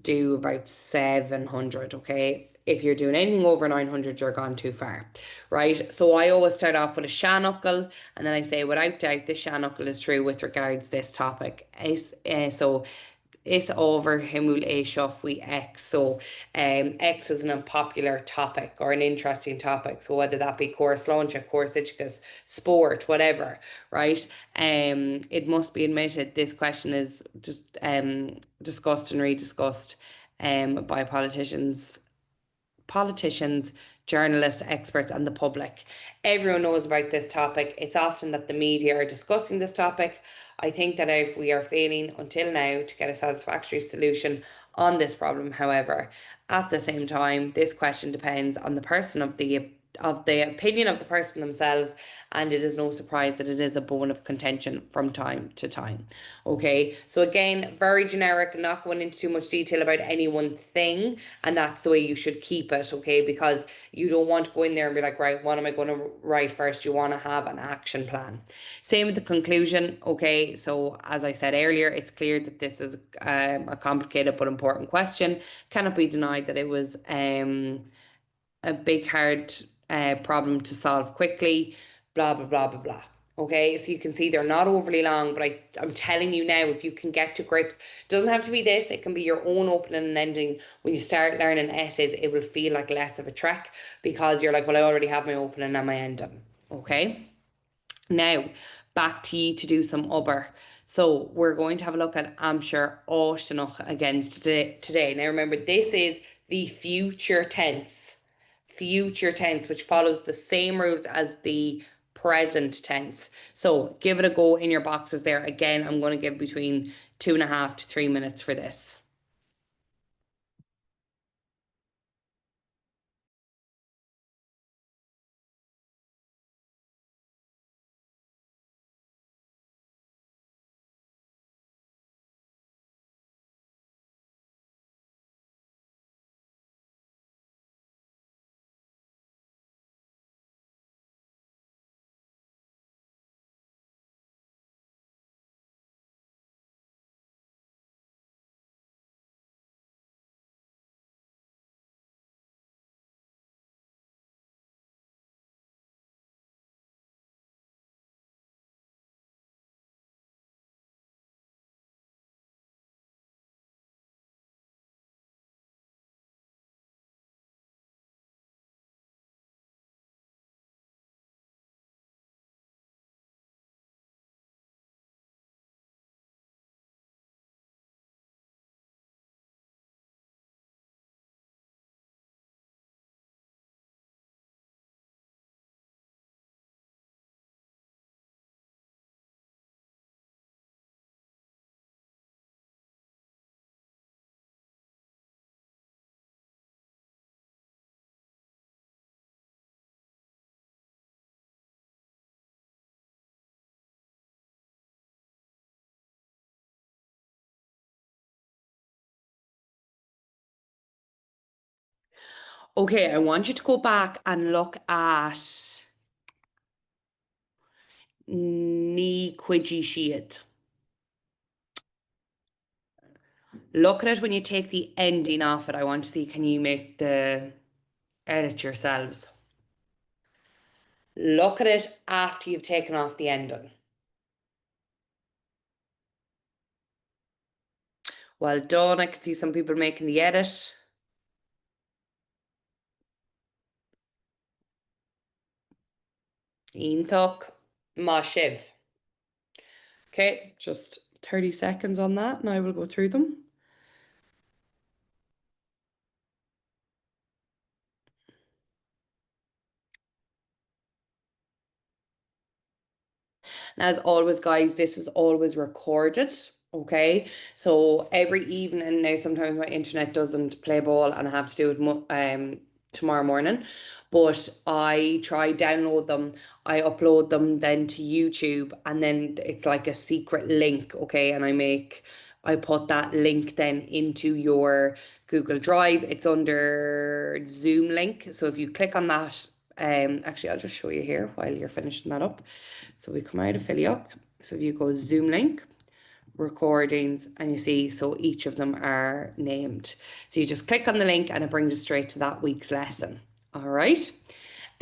do about 700, okay? If you're doing anything over 900, you're gone too far, right? So I always start off with a shannuckle and then I say, without doubt, this shannuckle is true with regards this topic. So is over himul é seo faoi X. So X is an unpopular topic or an interesting topic. So whether that be course launch, course itigus, sport, whatever, right? It must be admitted this question is just discussed and rediscussed by politicians, journalists, experts, and the public. Everyone knows about this topic. It's often that the media are discussing this topic. I think that if we are failing until now to get a satisfactory solution on this problem, however, at the same time, this question depends on the person of the opinion of the person themselves, and it is no surprise that it is a bone of contention from time to time. Okay, so again, very generic, not going into too much detail about any one thing, and that's the way you should keep it, okay, because you don't want to go in there and be like, right, what am I going to write first? You want to have an action plan. Same with the conclusion, okay, so as I said earlier, it's clear that this is a complicated but important question. Cannot be denied that it was a big, hard problem to solve quickly, blah, blah, blah, blah, blah. Okay, so you can see they're not overly long, but I'm telling you now, if you can get to grips, it doesn't have to be this, it can be your own opening and ending. When you start learning essays, it will feel like less of a trek because you're like, well, I already have my opening and my ending. Okay, now back to you to do some other. So we're going to have a look at Amshire Áisteanach again today. Now remember, this is the future tense, which follows the same rules as the present tense. So give it a go in your boxes there. Again, I'm going to give between 2.5 to 3 minutes for this. Okay, I want you to go back and look at Ní cuidigh siad. Look at it when you take the ending off it. I want to see, can you make the edit yourselves? Look at it after you've taken off the ending. Well done. I can see some people making the edit. Iontok, Ma Shiv. Okay, just 30 seconds on that and I will go through them. And as always, guys, this is always recorded. Okay, so every evening now, sometimes my internet doesn't play ball and I have to do it tomorrow morning. But I try download them, I upload them then to YouTube, and then it's like a secret link. Okay, and I put that link then into your Google Drive. It's under Zoom link. So if you click on that, actually, I'll just show you here while you're finishing that up. So we come out of Filioc. So if you go Zoom link, recordings, and you see, so each of them are named. So you just click on the link and it brings you straight to that week's lesson. All right.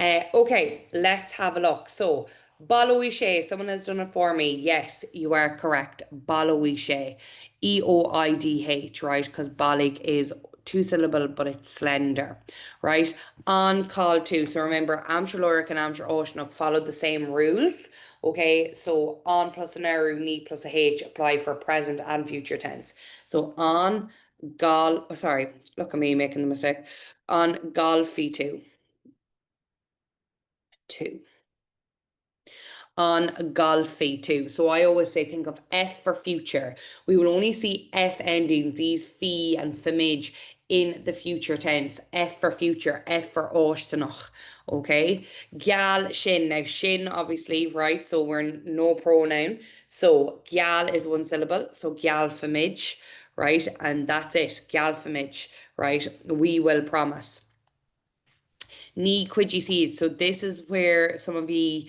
Okay, let's have a look. So, Baloishe, someone has done it for me. Yes, you are correct. Baloishe. Eoidh, right? Because Balig is two syllable, but it's slender, right? On call two. So remember, Amsher Loric and Amsher Oishnuk followed the same rules. Okay, so on plus an eru, ni plus a H apply for present and future tense. So on gal, oh, sorry, look at me making the mistake. On golfi two, two. On golfi too. So I always say think of F for future. We will only see F endings, these fee and famige in the future tense. F for future, F for áisteach. Okay. Gal shin. Now shin obviously, right? So we're no pronoun. So gal is one syllable. So gal famige, right? And that's it. Gal famige, right? We will promise. Ní cuid seed. So this is where some of you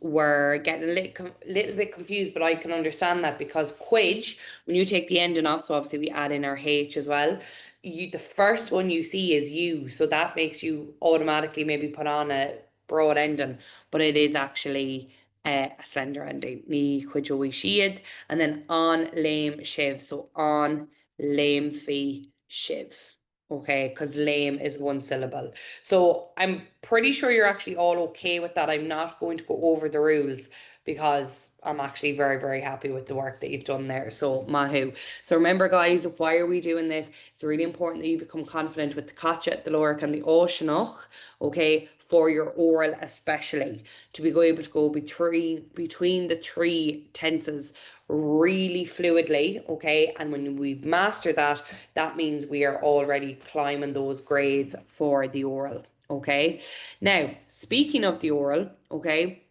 were getting little bit confused, but I can understand that because quid, when you take the ending off, so obviously we add in our H as well. The first one you see is you, so that makes you automatically maybe put on a broad ending, but it is actually a slender ending. Ní cuid siad, and then on lame shiv. So on lame fee shiv. Okay, because lame is one syllable. So I'm pretty sure you're actually all okay with that. I'm not going to go over the rules because I'm actually very, very happy with the work that you've done there. So Mahu. So remember, guys, why are we doing this? It's really important that you become confident with the Katcha, the Loric, and the Oceanoch, okay, for your oral especially. To be able to go between the three tenses really fluidly, okay? And when we've mastered that, that means we are already climbing those grades for the oral, okay? Now, speaking of the oral, okay,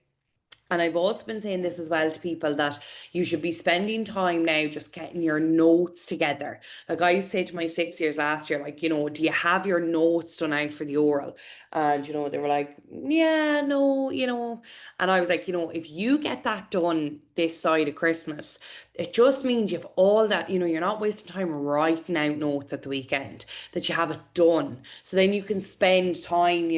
and I've also been saying this as well to people that you should be spending time now just getting your notes together. Like I used to say to my 6 years last year, like, do you have your notes done out for the oral? And, they were like, yeah, no, And I was like, if you get that done this side of Christmas, it just means you have all that, you're not wasting time writing out notes at the weekend, that you have it done. So then you can spend time,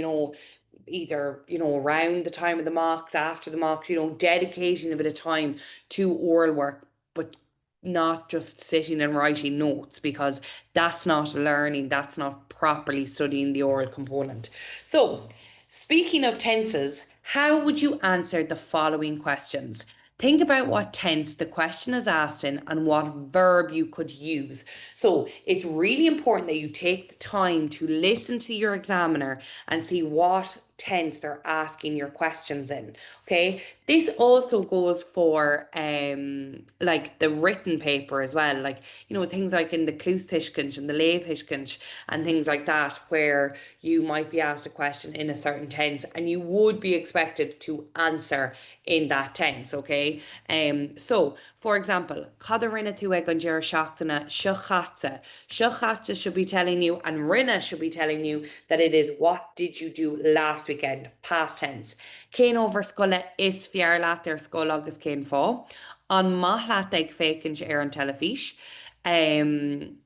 either around the time of the mocks, after the mocks, dedicating a bit of time to oral work, but not just sitting and writing notes, because that's not learning, that's not properly studying the oral component. So speaking of tenses, how would you answer the following questions? Think about what tense the question is asked in and what verb you could use. So it's really important that you take the time to listen to your examiner and see what tense they're asking your questions in. Okay. This also goes for like the written paper as well. Like, things like in the Klústishkinch and the Leithishkinch and things like that, where you might be asked a question in a certain tense and you would be expected to answer in that tense. Okay. So for example, Cada rinne tú ag an deir seachtaine seo chaite. Seo chaite should be telling you, and rinne should be telling you that it is what did you do last weekend, past tense. Cén over scoile is fear leat ar scoil agus cén fá. An maith leat ag fécinse ar an telefís. Um,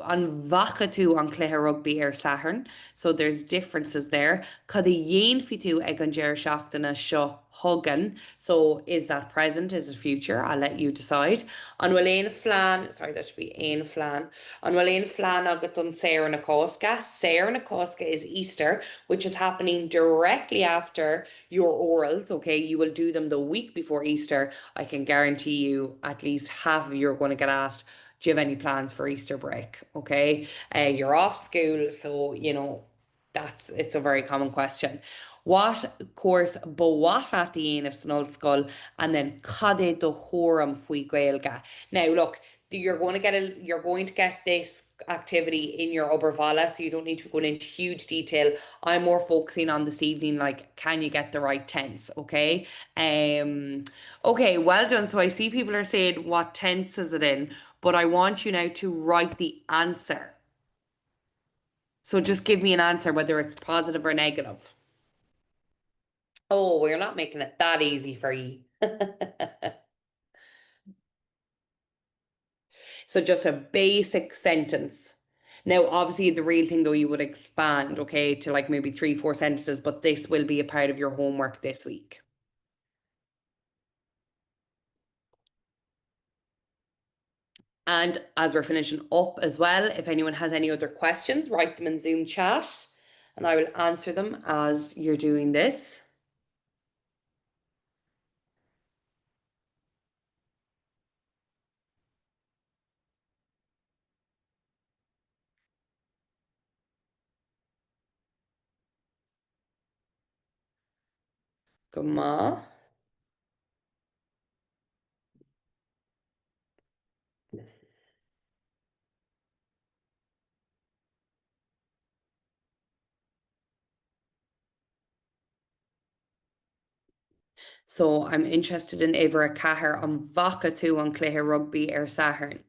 an bhacha tú an cléthe rugby ar sathairn, so there's differences there. Cad a dhéanfaí tú ag an deir seachtainna seo thugan, so is that present, is it future? I'll let you decide. An bhfuil éon phlean, sorry, that should be éon phlean. An bhfuil éon phlean agat don Saor na Cósca. Saor na Cósca is Easter, which is happening directly after your orals, okay? You will do them the week before Easter. I can guarantee you at least half of you are going to get asked, do you have any plans for Easter break? Okay. You're off school, so it's a very common question. What course bawat the end of Snul Skull and then cade do chorum fui Gaeilge. Now look, you're going to get this activity in your Obervala, so you don't need to go into huge detail. I'm more focusing on this evening, like, can you get the right tense? Okay. Okay, well done. So I see people are saying what tense is it in, but I want you now to write the answer. So just give me an answer, whether it's positive or negative. Oh, we're not making it that easy for you. So just a basic sentence. Now, obviously, the real thing though, you would expand, okay, to like maybe three, four sentences, but this will be a part of your homework this week. And as we're finishing up as well, if anyone has any other questions, write them in Zoom chat and I will answer them as you're doing this. Come on. So I'm interested in ever a cahar on vaca tú on cléthe rugby ar Saturn.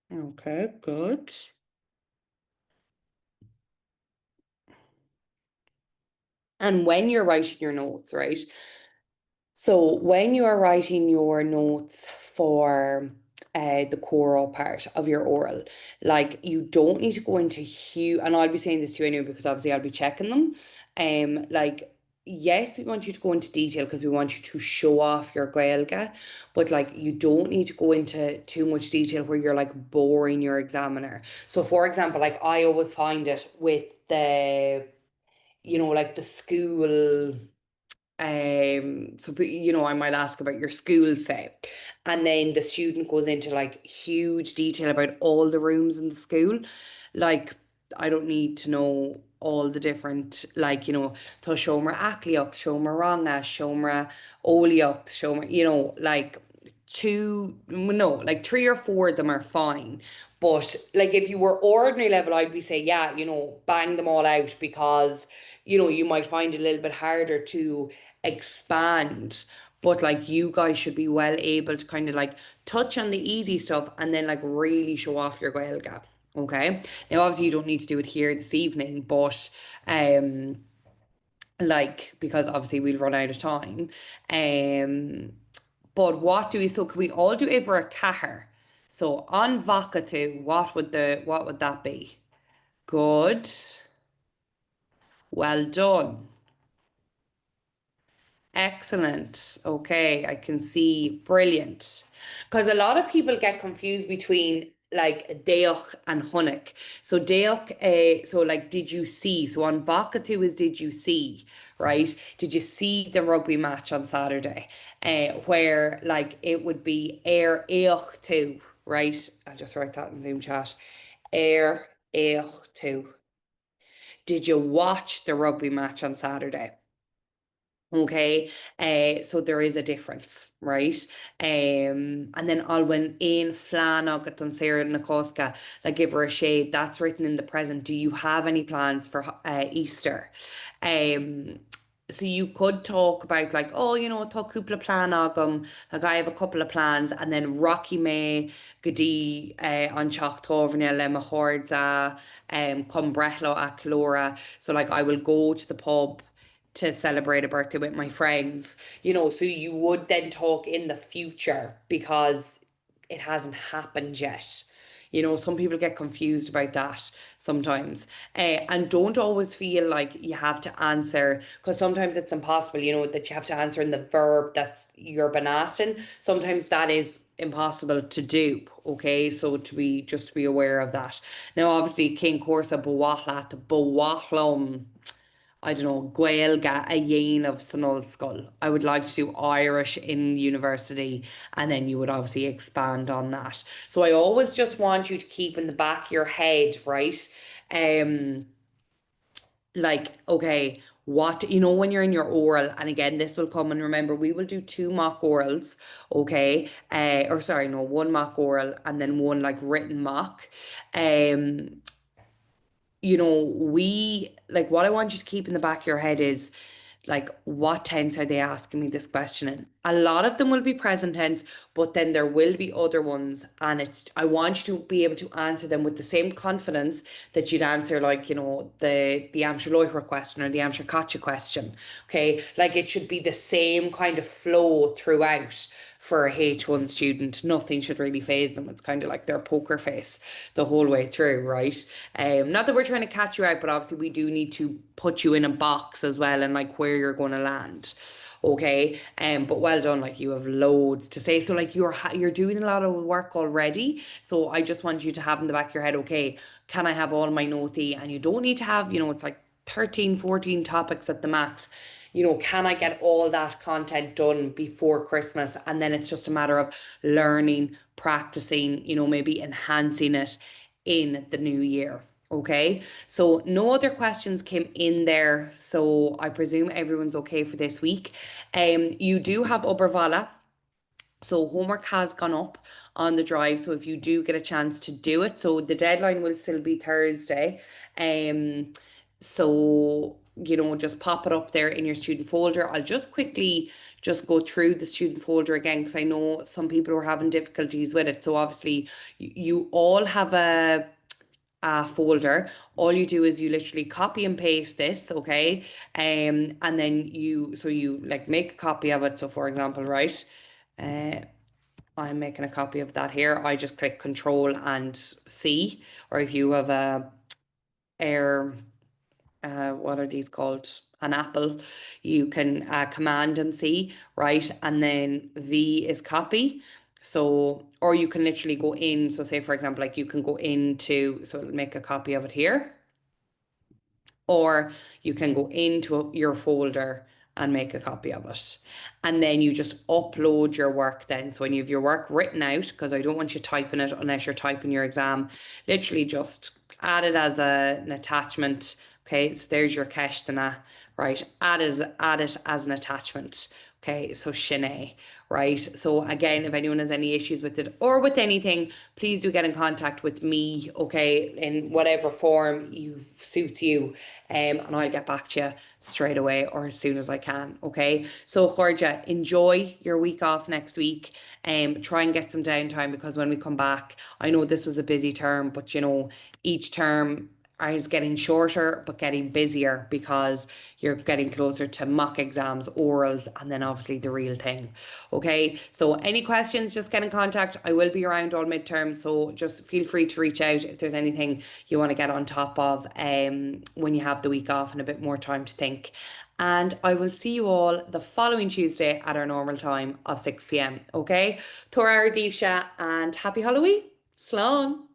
Okay, good. And when you're writing your notes, right? So when you are writing your notes for the choral part of your oral, like you don't need to go into huge, and I'll be saying this to you anyway because obviously I'll be checking them. Like yes, we want you to go into detail because we want you to show off your Gaeilge, but like you don't need to go into too much detail where you're like boring your examiner. So for example, like I always find it with like the school so I might ask about your school, say, and then the student goes into like huge detail about all the rooms in the school. Like I don't need to know all the different, like, to Shomra Aclioch, Shomra Ranga, Shomra Olioch, Shomra, like two, no, like three or four of them are fine. But like if you were ordinary level, I'd be say, yeah, bang them all out because you might find it a little bit harder to expand. But like you guys should be well able to kind of like touch on the easy stuff and then like really show off your Gaeilge. Okay. Now obviously you don't need to do it here this evening, but like because obviously we'll run out of time. Um but what do we so can we all do it for a cahar? So on Vakatu, what would that be? Good. Well done. Excellent. Okay, I can see. Brilliant. Because a lot of people get confused between like Deoch and Hunnic. So Deoch, so like did you see? So on Vakatu is did you see, right? Did you see the rugby match on Saturday? Where like it would be Air Eoch too, right? I'll just write that in Zoom chat. Air Eoch too. Did you watch the rugby match on Saturday? Okay, so there is a difference, right? And then I'll win in flan agad on Sarah Nakoska, like give her a shade. That's written in the present. Do you have any plans for Easter? Um, so you could talk about like, oh, talk couple of plan agam, like I have a couple of plans, and then Rocky May, Gadi on Chachtovnia, Le Mahordza, come Brehlo a Calora. So like I will go to the pub to celebrate a birthday with my friends, so you would then talk in the future because it hasn't happened yet. Some people get confused about that sometimes. And don't always feel like you have to answer because sometimes it's impossible, that you have to answer in the verb that you're been asked in. Sometimes that is impossible to do. Okay, so to be aware of that. Now, obviously, King Corsa Bawahlat, Bawahlam. I don't know, Gaeilge a of Sunol Skull. I would like to do Irish in university, and then you would obviously expand on that. So I always just want you to keep in the back of your head, right? Um, like, okay, what, when you're in your oral, and again, this will come, and remember, we will do two mock orals, okay? Or sorry, no, one mock oral and then one like written mock. Um, we like what I want you to keep in the back of your head is like, what tense are they asking me this question in? A lot of them will be present tense, but then there will be other ones, and I want you to be able to answer them with the same confidence that you'd answer like, the Amsher Loicher question or the Amsher Gotcha question. Okay, like it should be the same kind of flow throughout for a H1 student. Nothing should really phase them. It's kind of like their poker face the whole way through, right? Not that we're trying to catch you out, but obviously we do need to put you in a box as well and like where you're going to land. Okay, but well done. Like you have loads to say. So like you're doing a lot of work already. So I just want you to have in the back of your head, okay, can I have all my notey? And you don't need to have, it's like 13, 14 topics at the max. Can I get all that content done before Christmas? And then it's just a matter of learning, practicing, maybe enhancing it in the new year. Okay, so no other questions came in there. So I presume everyone's okay for this week. You do have Obervala. So homework has gone up on the drive. So if you do get a chance to do it, so the deadline will still be Thursday. So just pop it up there in your student folder. I'll just quickly just go through the student folder again because I know some people are having difficulties with it. So obviously you all have a folder. All you do is you literally copy and paste this, okay? And then you like make a copy of it. So for example, right? Uh, I'm making a copy of that here. I just click Control and C, or if you have a Air, what are these called? An Apple, you can Command and C, right? And then V is copy. So, or you can literally go in. So, say for example, like you can go into, so it'll make a copy of it here, or you can go into your folder and make a copy of it. And then you just upload your work then. So when you have your work written out, because I don't want you typing it unless you're typing your exam, literally just add it as an attachment. Okay, so there's your questionnaire, right? Add it as an attachment. Okay, so Shanae, right? So again, if anyone has any issues with it or with anything, please do get in contact with me, okay, in whatever form you suits you. And I'll get back to you straight away or as soon as I can, okay? So Jorge, enjoy your week off next week. Try and get some downtime because when we come back, I know this was a busy term, but each term is getting shorter but getting busier because you're getting closer to mock exams, orals, and then obviously the real thing. Okay, so any questions, just get in contact. I will be around all midterm, so just feel free to reach out if there's anything you want to get on top of when you have the week off and a bit more time to think. And I will see you all the following Tuesday at our normal time of 6 p.m. Okay, Torah Ardisha and happy Halloween. Slán.